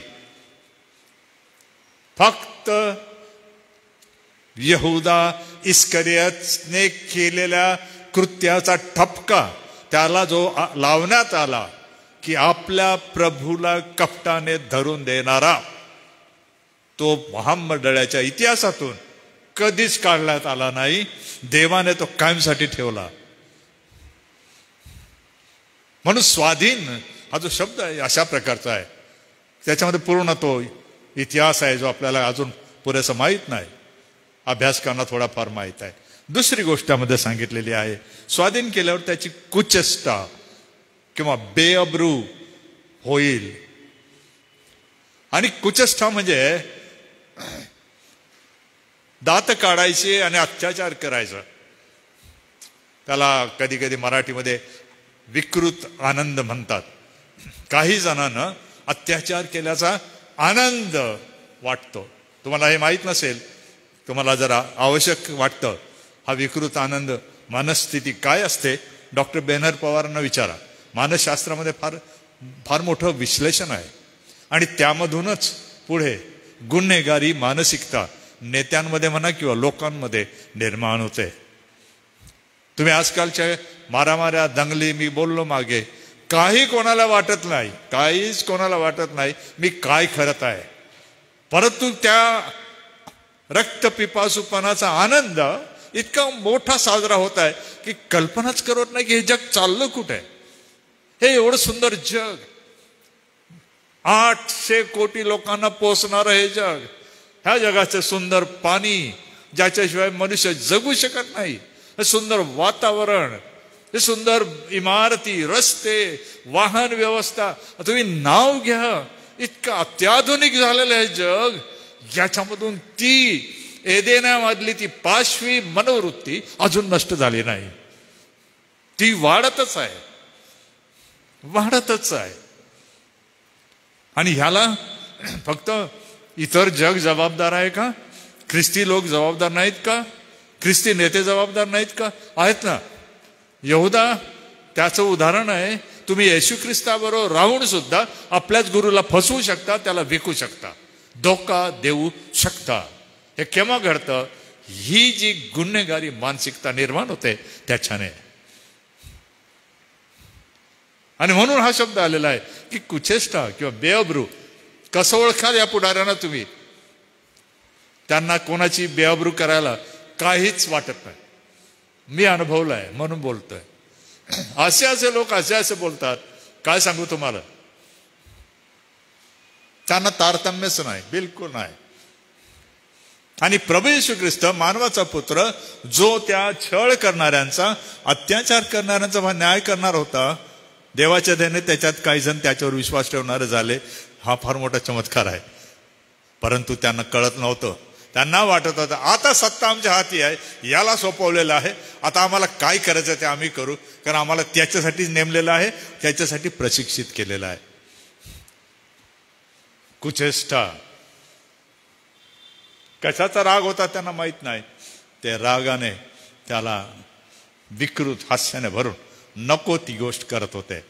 फक्त यहुदा इस्करियतने केलेल्या कृत्याचा ठपका त्याला जो लावण्यात आला की आपल्या प्रभूला कपटाने धरून देणारा, तो महामंडळाच्या इतिहासातून कधीच काढण्यात आला नाही. देवाने तो कायमसाठी ठेवला. म्हणून स्वाधीन हा जो शब्द आहे अशा प्रकारचा आहे, त्याच्यामध्ये पूर्ण तो इतिहास आहे जो आपल्याला अजून पुरेसा माहीत नाही. अभ्यास करणं थोडाफार माहीत आहे. दुसरी गोष्ट त्यामध्ये सांगितलेली आहे, स्वाधीन केल्यावर त्याची कुचेष्टा किंवा बेअब्रू होईल. आणि कुचेष्टा म्हणजे दात काढायचे आणि अत्याचार करायचा. त्याला कधी कधी मराठीमध्ये विकृत आनंद म्हणतात. काही जणांना अत्याचार केल्याचा आनंद वाटतो. तुम्हाला हे माहीत नसेल, तुम्हाला जरा आवश्यक वाटतं, हा विकृत आनंद मनस्थिती काय असते, डॉक्टर बेनर पवारांना विचारा. मानसशास्त्रामध्ये फार फार मोठं विश्लेषण आहे आणि त्यामधूनच पुढे गुन्हेगारी मानसिकता नेत्यांमध्ये म्हणा किंवा लोकांमध्ये निर्माण होते. तुम्ही आजकालच्या मारामाऱ्या दंगली, मी बोललो मागे, काही कोणाला वाटत नाही, काहीच कोणाला वाटत नाही मी काय करत आहे, परंतु त्या रक्तपिपासूपणाचा आनंद इतका मोठा साजरा होत आहे की कल्पनाच करत नाही की हे जग चाललं कुठे. हे एवढं सुंदर जग, 800 कोटी लोकांना पोचणार हे जग, ह्या जगाचं सुंदर पाणी ज्याच्याशिवाय मनुष्य जगू शकत नाही, हे सुंदर वातावरण, हे सुंदर इमारती, रस्ते, वाहन व्यवस्था, तुम्ही नाव घ्या, इतकं अत्याधुनिक झालेलं आहे जग. याच्यामधून ती एदेनामधली ती पाशवी मनोवृत्ती अजून नष्ट झाली नाही, ती वाढतच आहे, वाढतच आहे. आणि ह्याला फक्त इतर जग जबाबदार आहे का? ख्रिस्ती लोक जबाबदार नाहीत का? ख्रिस्ती नेते जबाबदार नाहीत का? आहेत ना. यहुदा त्याचं उदाहरण आहे. तुम्ही येशू ख्रिस्ताबरोबर राहून सुद्धा आपल्याच गुरुला फसवू शकता, त्याला विकू शकता, धोका देऊ शकता. हे केव्हा घडतं? ही जी गुन्हेगारी मानसिकता निर्माण होते त्याच्याने. आणि म्हणून हा शब्द आलेला आहे की कुचेष्टा किंवा बेअब्रू. कसं ओळखाल या पुढाऱ्यांना तुम्ही? त्यांना कोणाची बेअब्रू करायला काहीच वाटत नाही. मी अनुभवलं आहे म्हणून बोलतोय. असे लोक असे बोलतात, काय सांगू तुम्हाला, त्यांना तारतम्यच नाही, बिलकुल नाही. आणि प्रभू येशू ख्रिस्त मानवाचा पुत्र, जो त्या छळ करणाऱ्यांचा, अत्याचार करणाऱ्यांचा न्याय करणार होता, देवाच्या दयेने त्याच्यात काही जण त्याच्यावर विश्वास ठेवणारे झाले. हा फार मोठा चमत्कार आहे. परंतु त्यांना कळत नव्हतं. त्यांना वाटत होतं आता सत्ता आमच्या हाती आहे, याला सोपवलेलं आहे, आता आम्हाला काय करायचं ते आम्ही करू, कारण आम्हाला त्याच्यासाठीच नेमलेलं आहे, त्याच्यासाठी प्रशिक्षित केलेलं आहे. कुचेष्टा, कशाचा राग होता त्यांना माहित नाही. ते रागाने त्याला विकृत हास्याने भरून नको ती गोष्ट करत होते.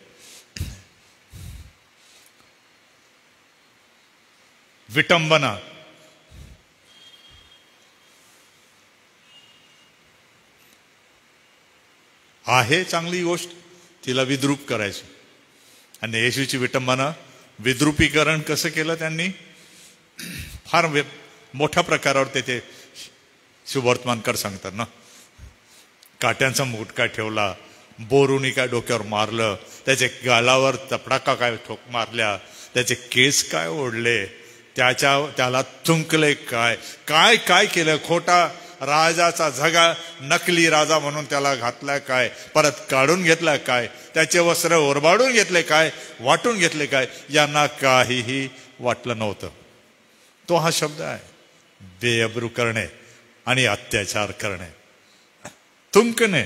विटंबना, आहे चांगली गोष्ट, तिला विद्रूप करायची. आणि येशूची विटंबना, विद्रूपीकरण कसं केलं त्यांनी? फार मोठ्या प्रकारावर ते शुभवर्तमानकर सांगतात ना. काट्यांचा मुटका ठेवला, बोरुनी काय डोक्यावर मारलं, त्याचे गालावर चपडाका काय ठोक मारल्या, त्याचे केस काय ओढले, त्याला चुंकले काय काय काय केलं, खोटा राजाचा झगा नकली राजा म्हणून त्याला घातला काय, परत काढून घेतला काय, त्याचे वस्त्र ओरबाडून घेतले काय, वाटून घेतले काय, यांना काहीही वाटलं नव्हतं. तो हा शब्द आहे, बेअब्रू करणे आणि अत्याचार करणे. थुंकणे,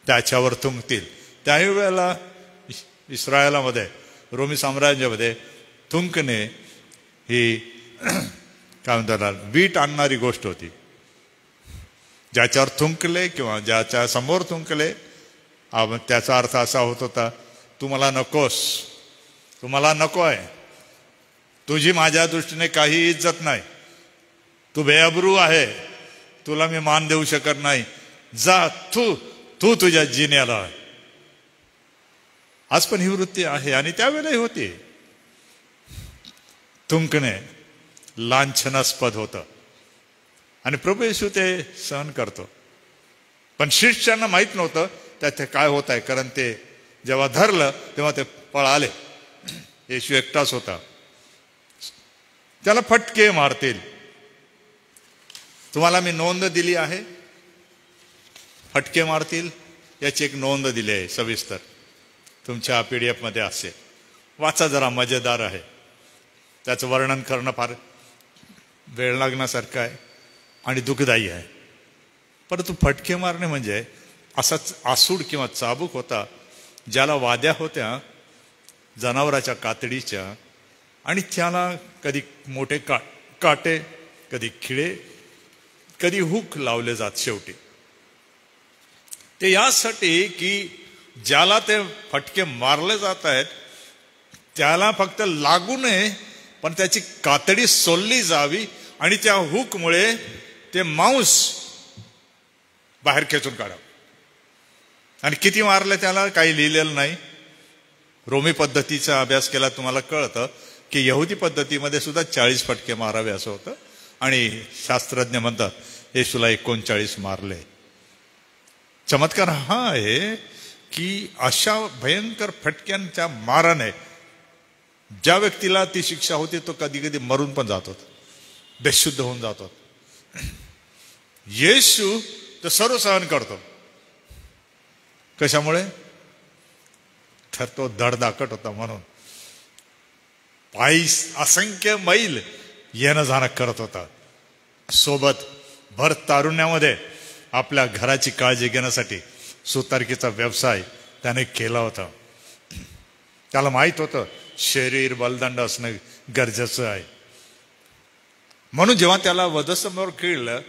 त्याच्यावर थुंकतील. त्याही वेळेला इस्रायलामध्ये, रोमी साम्राज्यामध्ये थुंकणे ही काय म्हणतात, वीट आणणारी गोष्ट होती. ज्याच्यावर थुंकले किंवा ज्याच्या समोर थुंकले, त्याचा अर्थ असा होत होता, तू मला नकोस, तू मला नको आहे, तुझी माझ्या दृष्टीने काही इज्जत नाही, तू बेअब्रू आहे, तुला मी मान देऊ शकत नाही, जा तू तुझ्या जिन्याला. आज पण ही वृत्ती आहे आणि त्यावेळेलाही होती. थुंकणे लांछनास्पद होतं आणि प्रभू येशू ते सहन करतो. पण शिष्यांना माहित नव्हतं त्यात काय होत आहे, कारण ते जेव्हा धरलं तेव्हा ते पळाले. येशू एकटाच होता. त्याला फटके मारतील. तुम्हाला मी नोंद दिली आहे, फटके मारतील याची एक नोंद दिली आहे सविस्तर, तुमच्या PDF मध्ये असेल, वाचा जरा, मजेदार आहे. त्याचं वर्णन करणं फार वेळ लागण्यासारखं आहे आणि दुःखदायी आहे. परंतु फटके मारणे म्हणजे असाच आसूड किंवा चाबूक होता, ज्याला वाद्या होत्या जनावराच्या कातडीच्या, आणि त्याला कधी मोठे काटे, कधी खिळे, कधी हुक लावले जात शेवटी. ते यासाठी की ज्याला ते फटके मारले जात आहेत त्याला फक्त लागू नये, पण त्याची कातडी सोलली जावी आणि त्या हुकमुळे ते मांस बाहेर खेचून काढावं. आणि किती मारले त्याला काही लिहिलेलं नाही. रोमी पद्धतीचा अभ्यास केला तुम्हाला कळतं की यहुदी पद्धतीमध्ये सुद्धा 40 फटके मारावे असं होतं. आणि शास्त्रज्ञ म्हणतात येशूला 39 मारले. चमत्कार हा आहे की अशा भयंकर फटक्यांच्या माराने ज्या व्यक्तीला ती शिक्षा होती तो कधी कधी मरून पण जात होता, बेशुद्ध होऊन जात होता. येशू तो सर्व सहन करतो. कशामुळे? तर तो धडधाकट होता म्हणून. पायी असंख्य मैल येणं जाणं करत होता. सोबत भर तारुण्यामध्ये आपल्या घराची काळजी घेण्यासाठी सुतारकीचा व्यवसाय त्याने केला होता. त्याला माहित होतं शरीर बलदंड असणं गरजेचं आहे. म्हणून जेव्हा त्याला वधस्तंभावर खिळलं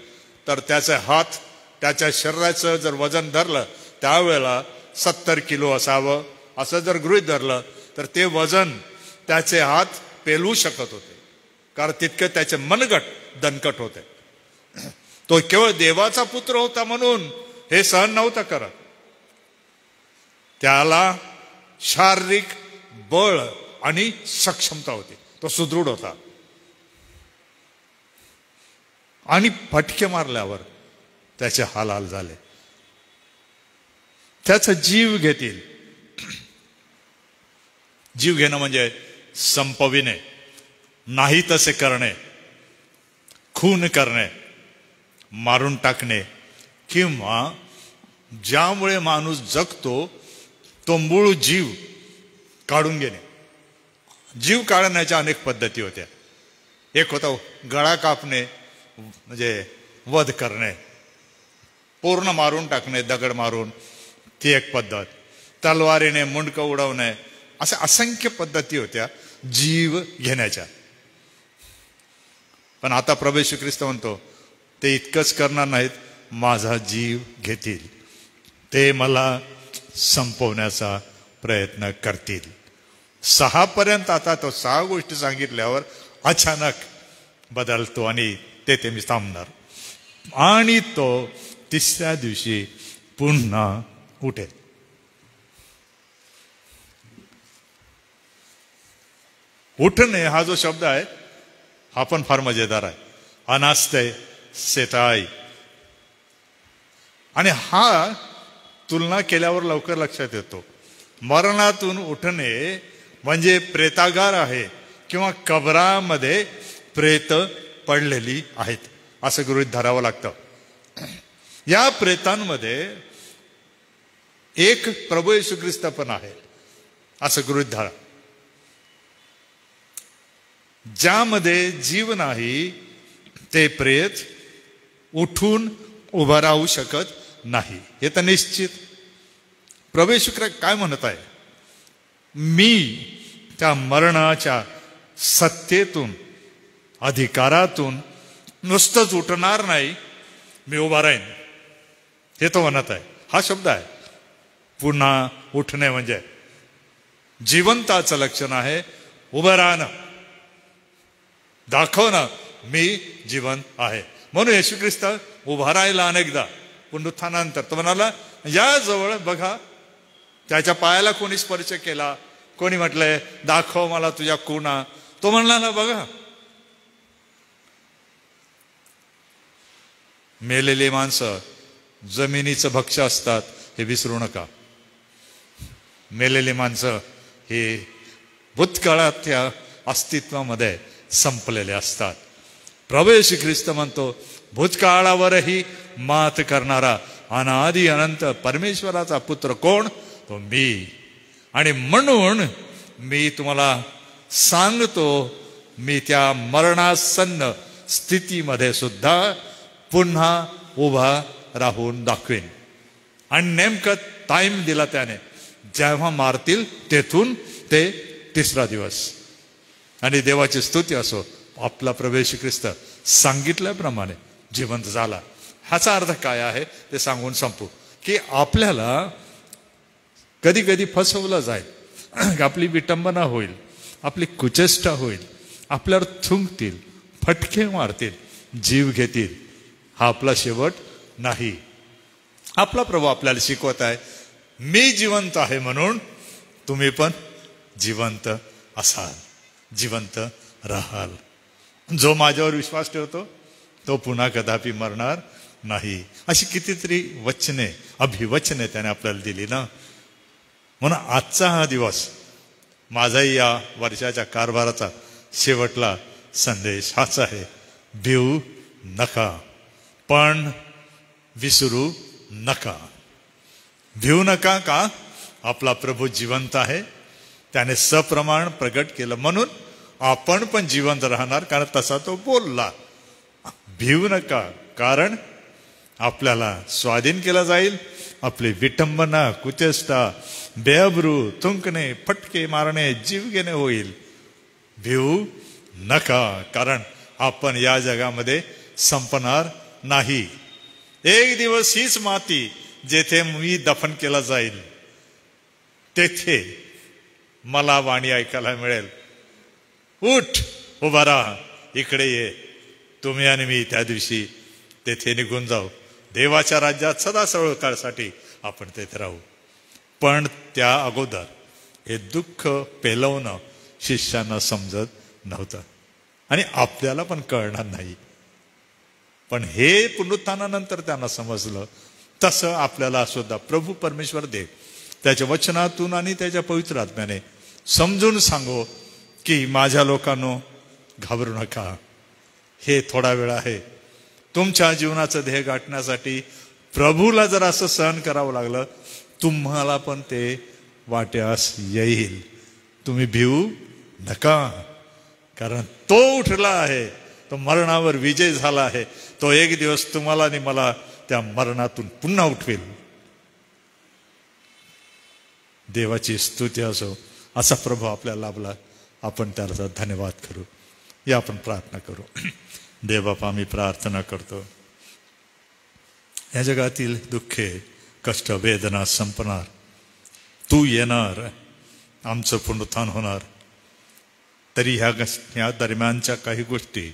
तर त्याचे हात त्याच्या शरीराचं जर वजन धरलं त्यावेळेला 70 किलो असावं असं जर गृहीत धरलं तर ते वजन त्याचे हात पेलवू शकत होते, कारण तितके त्याचे मनगट दणकट होते. तो केवळ देवाचा पुत्र होता म्हणून हे सहन नव्हता करत. त्याला शारीरिक बळ आणि सक्षमता होती. तो सुदृढ होता. आणि फटके मारल्यावर त्याचे हाल झाले. त्याचा जीव घेतील. जीव घेणं म्हणजे संपविणे, नाही तसे करणे, खून करणे, मारून टाकणे, किंवा ज्यामुळे माणूस जगतो तो मूळ जीव काढून घेणे. जीव काढण्याच्या अनेक पद्धती होत्या. एक होता गळा कापणे, म्हणजे वध करणे, पूर्ण मारून टाकणे दगड मारून, ती एक पद्धत. तलवारीने मुंडकं उडवणे, अशा असंख्य पद्धती होत्या जीव घेण्याच्या. पण आता प्रभू येशू ख्रिस्त म्हणतो ते इतकंच करणार नाहीत, माझा जीव घेतील. ते मला संपवण्याचा प्रयत्न करतील. 6 पर्यंत आता तो 6 गोष्टी सांगितल्यावर अचानक बदलतो आणि ते मी थांबणार. आणि तो 3ऱ्या दिवशी पुन्हा उठेल. उठणे हा जो शब्द आहे हा पण फार मजेदार आहे. अनास्ते सेताई. आणि हा तुलना केल्यावर लवकर लक्षात येतो. मरणातून उठणे म्हणजे प्रेतागार आहे किंवा कबरामध्ये प्रेत पडलेली आहेत असं गृहीत धरावं लागतं. या प्रेतांमध्ये एक प्रभू येशू ख्रिस्त पण आहे असं गृहीत धरा. ज्यामध्ये जीव नाही ते प्रेत उठून उभं राहू शकत नाही, हे तर निश्चित. प्रभू येशू ख्रिस्त काय म्हणत आहे? मी त्या मरणाच्या सत्तेतून अधिकारातून नुसतंच उठणार नाही, मी उभा राहीन, हे तो म्हणत आहे. हा शब्द आहे. पुन्हा उठणे म्हणजे जिवंताचं लक्षण आहे. उभं राहणं, दाखवणं मी जिवंत आहे. म्हणून येशू ख्रिस्त उभा राहिला अनेकदा पुनरुत्थानानंतर. तो म्हणाला या जवळ बघा. त्याच्या पायाला कोणी स्पर्श केला, कोणी म्हटलंय दाखव मला तुझ्या खुणा, तो म्हणाला बघा. मेलेली माणसं जमिनीचं भक्ष्य असतात हे विसरू नका. मेलेली माणसं हे भूतकाळाच्या अस्तित्वामध्ये संपलेले असतात. प्रभू येशू ख्रिस्त म्हणतो भूतकाळावरही मात करणारा अनादि अनंत परमेश्वराचा पुत्र कोण? तो मी. आणि म्हणून मी तुम्हाला सांगतो, मी त्या मरणासन्न स्थितीमध्ये सुद्धा पुन्हा उभा राहून दाखवेन. आणि नेमकं टाइम दिला त्याने, जेव्हा मारतील तेथून ते 3रा दिवस. आणि देवाची स्तुती असो. आपला प्रभू येशू ख्रिस्त सांगितल्याप्रमाणे जिवंत झाला. ह्याचा अर्थ काय आहे ते सांगून संपू, की आपल्याला कधी कधी फसवलं जाईल, आपली विटंबना होईल, आपली कुचेष्टा होईल, आपल्यावर थुंकतील, फटके मारतील, जीव घेतील. हा आपला शेवट नाही. आपला प्रभू आपल्याला शिकवत आहे, मी जिवंत आहे म्हणून तुम्ही पण जिवंत असाल, जिवंत राहाल. जो माझ्यावर विश्वास ठेवतो तो पुन्हा कदापि मरणार नाही. अशी कितीतरी वचने, अभिवचने त्याने आपल्याला दिली ना. म्हणून आजचा हा दिवस माझाही या वर्षाच्या कारभाराचा शेवटला संदेश हाच आहे, भिवू नका पण विसरू नका. भिवू नका का? आपला प्रभू जिवंत आहे, त्याने सप्रमाण प्रगट केलं म्हणून आपण पण जिवंत राहणार, कारण तसा तो बोलला. भिवू नका, कारण आपल्याला स्वाधीन केला जाईल. आपली विटंबना, कुचेष्टा, बेअब्रू, थुंकणे, फटके मारणे, जीव घेणे होईल. भिवू नका, कारण आपण या जगामध्ये संपणार नाही. एक दिवस हीच माती जेथे मी दफन केला जाईल तेथे मला वाणी ऐकायला मिळेल, उठ, उभा राहा, इकडे ये. तुम्ही आणि मी त्या दिवशी तेथे निघून जाऊ. देवाच्या राज्यात सदा काळसाठी आपण तेथे राहू. पण त्या अगोदर हे दुःख पेलवणं शिष्यांना समजत नव्हतं आणि आपल्याला पण कळणार नाही. पण हे पुनरुत्थानानंतर त्यांना समजलं. तसं आपल्याला सुद्धा प्रभू परमेश्वर देव त्याच्या वचनातून आणि त्याच्या पवित्र आत्म्याने समजून सांगो की माझ्या लोकांनो, घाबरू नका. हे थोडा वेळ आहे. तुमच्या जीवनाचं ध्येय गाठण्यासाठी प्रभूला जर असं सहन करावं लागलं, तुम्हाला पण ते वाट्यास येईल. तुम्ही भिवू नका, कारण तो उठला आहे, तो मरणावर विजय झाला आहे. तो एक दिवस तुम्हाला आणि मला त्या मरणातून पुन्हा उठवेल. देवाची स्तुती असो. असा प्रभू आपल्याला लाभला, आपण त्याला धन्यवाद करू. या आपण प्रार्थना करू. देवबापा, मी प्रार्थना करतो, या जगातील दुःखे, कष्ट, वेदना संपणार, तू येणार, आमचं पुनरुत्थान होणार. तरी ह्या दरम्यानच्या काही गोष्टी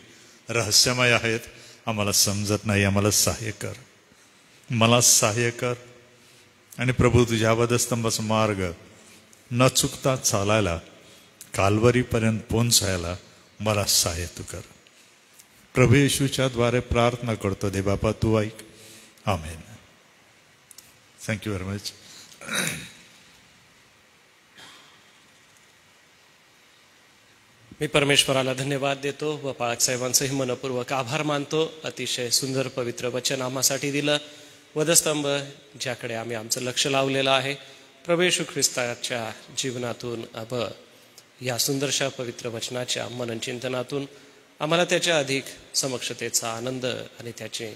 रहस्यमय आहेत, आम्हाला समजत नाही. आम्हाला सहाय्य कर, मला सहाय्य कर. आणि प्रभू, तुझ्या वधस्तंभाचा मार्ग न चुकता चालायला, काल्वरीपर्यंत पोहोचायला मला सहाय्य तू कर. प्रभू येशूच्या द्वारे प्रार्थना करतो दे बापा, तू ऐक. आमेन. Thank you very much. मी परमेश्वराला धन्यवाद देतो व पाळकसाहेबांचंही मनपूर्वक आभार मानतो. अतिशय सुंदर पवित्र वचन आम्हासाठी दिलं. वधस्तंभ ज्याकडे आम्ही आमचं लक्ष लावलेलं आहे, प्रभू येशू ख्रिस्ताच्या जीवनातून या सुंदरशा पवित्र वचनाच्या मननचिंतनातून आम्हाला त्याच्या अधिक समक्षतेचा आनंद आणि त्याची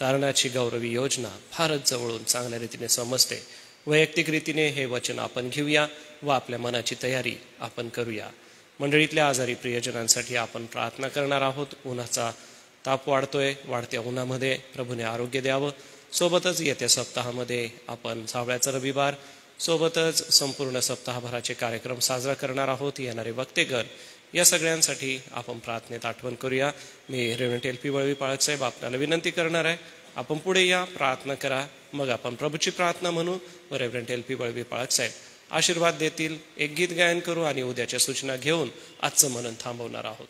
तारणाची गौरवी योजना फारच जवळून चांगल्या रीतीने समजते. वैयक्तिक रीतीने हे वचन आपण घेऊया व आपल्या मनाची तयारी आपण करूया. मंडळीतल्या आजारी प्रियजनांसाठी आपण प्रार्थना करणार आहोत. उन्हाचा ताप वाढतोय, वाढत्या उन्हामध्ये प्रभूने आरोग्य द्यावं. सोबतच येत्या सप्ताहामध्ये आपण सावळ्याचा रविवार, सोबतच संपूर्ण सप्ताहभराचे कार्यक्रम साजरा करणार आहोत. येणारे वक्तेगण, या सगळ्यांसाठी आपण प्रार्थनेत आठवण करूया. मी रेव्हरंड एल पी वळवी पाळकसाहेब आपल्याला विनंती करणार आहे, आपण पुढे या, प्रार्थना करा. मग आपण प्रभूची प्रार्थना म्हणू व रेव्हरंड एल पी वळवी पाळकसाहेब आशीर्वाद देतील. एक गीत गायन करू आणि उद्याच्या सूचना घेऊन आजचं मनन थांबवणार आहोत.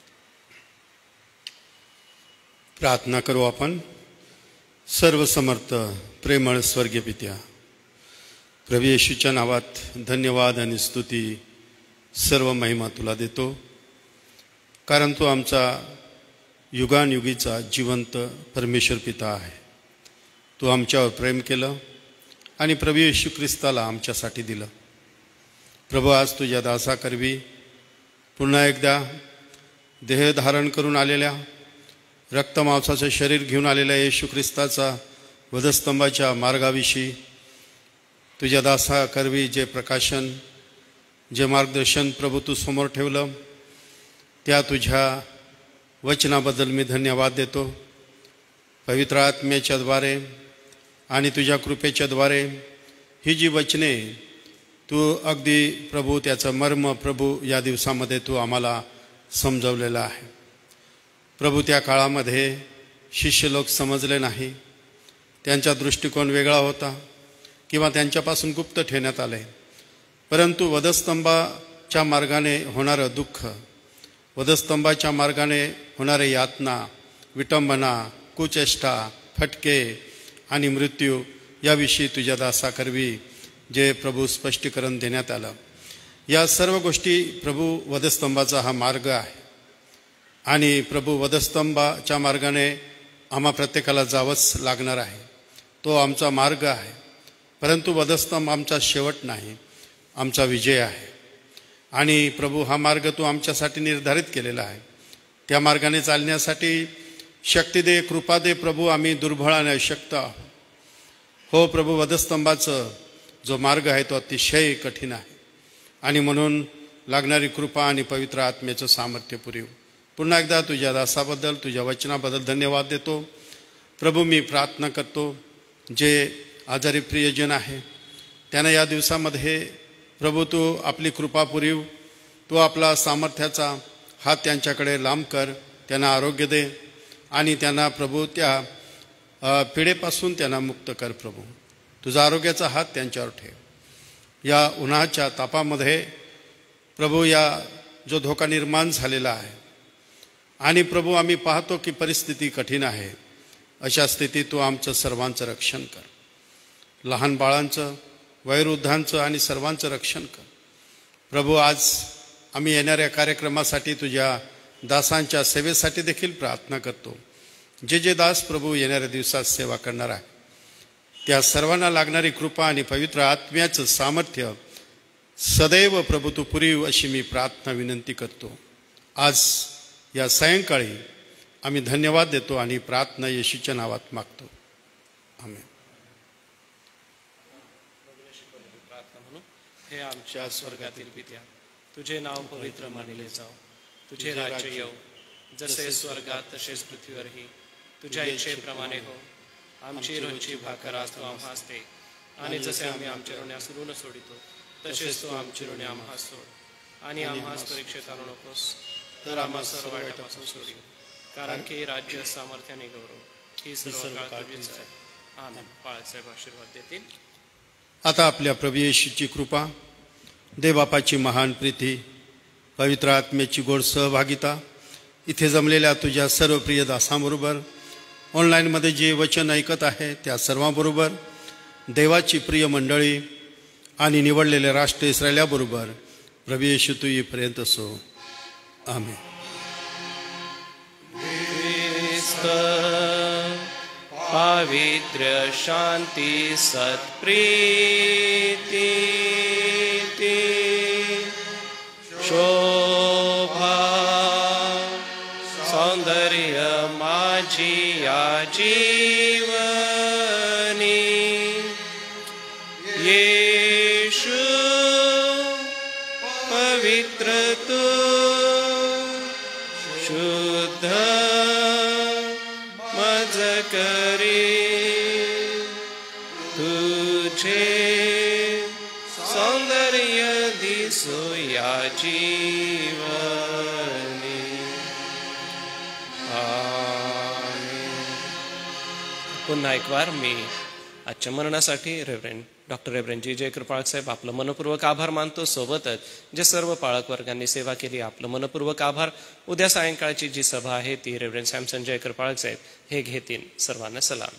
प्रार्थना करू आपण. सर्वसमर्थ प्रेमळ स्वर्गीय पित्या, प्रभू येशूच्या नावात धन्यवाद आणि स्तुती, सर्व महिमा तुला देतो, कारण तू आमचा युगानयुगीचा जिवंत परमेश्वर पिता आहे. तू आमच्यावर प्रेम केलं आणि प्रभू येशू ख्रिस्ताला आमच्यासाठी दिलं. प्रभू, आज तुझ्या दासाकरवी पुन्हा एकदा देह धारण करून आलेल्या, रक्तमांसाचं शरीर घेऊन आलेल्या येशू ख्रिस्ताचा वधस्तंभाच्या मार्गाविषयी तुझ्या दासाकरवी जे प्रकाशन, जे मार्गदर्शन प्रभू तू समोर ठेवलं, त्या तुझ्या वचनाबद्दल मी धन्यवाद देतो. पवित्र आत्म्याच्या द्वारे आणि तुझ्या कृपेच्या द्वारे ही जी वचने तू अगदी प्रभू त्याचं मर्म प्रभू या दिवसामध्ये तू आम्हाला समजवलेलं आहे. प्रभू त्या काळामध्ये शिष्य लोक समजले नाही, त्यांचा दृष्टिकोन वेगळा होता किंवा त्यांच्यापासून गुप्त ठेवण्यात आले. परंतु वधस्तंभाच्या मार्गाने होणारं दुःख, वधस्तंभाच्या मार्गाने होणारे यातना, विटंबना, कुचेष्टा, फटके आणि मृत्यू याविषयी तुझ्या दासाकरवी जे प्रभू स्पष्टीकरण देण्यात आलं, या सर्व गोष्टी प्रभू वधस्तंभाचा हा मार्ग आहे. आणि प्रभू वधस्तंभाच्या मार्गाने आम्हा प्रत्येकाला जावंच लागणार आहे. तो आमचा मार्ग आहे. परंतु वधस्तंभ आमचा शेवट नाही, आमचा विजय आहे. आणि प्रभू हा मार्ग तू आमच्यासाठी निर्धारित केलेला आहे. त्या मार्गाने चालण्यासाठी शक्ती दे, कृपा दे प्रभू. आम्ही दुर्बळ आणि अशक्त आहोत. हो प्रभू, वधस्तंभाचं जो मार्ग आहे तो अतिशय कठीण आहे. आणि म्हणून लागणारी कृपा आणि पवित्र आत्म्याचं सामर्थ्य पुरेव. पुन्हा एकदा तुझ्या दासाबद्दल, तुझ्या वचनाबद्दल धन्यवाद देतो. प्रभू, मी प्रार्थना करतो जे आजारी प्रियजन आहे त्यांना या दिवसामध्ये प्रभू तू आपली कृपा पुरीव, तू आपला सामर्थ्याचा हात त्यांच्याकडे लांब कर, त्यांना आरोग्य दे आणि त्यांना प्रभू त्या पिढेपासून त्यांना मुक्त कर. प्रभू, तुझा आरोग्याचा हात त्यांच्यावर ठेव. या उन्हाच्या तापामध्ये प्रभू या जो धोका निर्माण झालेला आहे आणि प्रभू आम्ही पाहतो की परिस्थिती कठीण आहे, अशा स्थितीत तू आमचं सर्वांचं रक्षण कर. लहान बाळांचं, वयोवृद्धांचं आणि सर्वांचं रक्षण कर. प्रभू, आज आम्ही येणाऱ्या कार्यक्रमासाठी तुझ्या दासांच्या सेवेसाठी देखील प्रार्थना करतो. जे जे दास प्रभू येणाऱ्या दिवसात सेवा करणार आहे त्या सर्वांना लागणारी कृपा आणि पवित्र आत्म्याचं सामर्थ्य सदैव प्रभू तू पुरीव अशी मी प्रार्थना विनंती करतो. आज या सायंकाळी आम्ही धन्यवाद देतो आणि प्रार्थना येशूच्या नावात मागतो. आमेन. हे आमच्या स्वर्गातील पित्या, तुझे नाव पवित्र मानले जाओ, तुझे राज्य येऊ, जसे स्वर्गात तसेच पृथ्वीवरही तुझ्या इच्छेप्रमाणे हो. आमची रोजची भाकर आज तू आम्हास दे, आणि जसे आम्ही आमच्या ऋण्यास ऋण सोडितो तसेच तू आमची ऋणे आम्हास सोड, आणि आम्हास परीक्षेत आणू नकोस, तर आम्हा सर्व वाईटापासून सोडील. कारण की राज्य, सामर्थ्य आणि गौरव ही सर्व काळ तुझीच आहे. आमेन. बाळासाहेब आशीर्वाद देतील. आता आपल्या प्रभू येशूची कृपा, देवबापाची महान प्रीती, पवित्र आत्म्याची गोड सहभागिता इथे जमलेल्या तुझ्या सर्व प्रिय दासांबरोबर, ऑनलाईनमध्ये जे वचन ऐकत आहे त्या सर्वांबरोबर, देवाची प्रिय मंडळी आणि निवडलेले राष्ट्र इस्रायलाबरोबर प्रभू येशू तू येईपर्यंत असो. आमेन. पवित्र शांती सत्प्रीती शोभा सौंदर्य माझी या जीवनी येशू पवित्र तू शुद्ध मज करी तुझे सौंदर्य दिसो या जीवनी. आमेन. पुन्हा एक वार मी आजच्या मरणासाठी डॉक्टर जी जय कृपाळक साहेब आपलं मनपूर्वक आभार मानतो. सोबतच जे सर्व पाळक वर्गांनी सेवा केली आपलं मनपूर्वक आभार. उद्या सायंकाळची जी सभा आहे ती रेव्हरेंड सॅमसन जय कृपाळक साहेब हे घेतील. सर्वांना सलाम.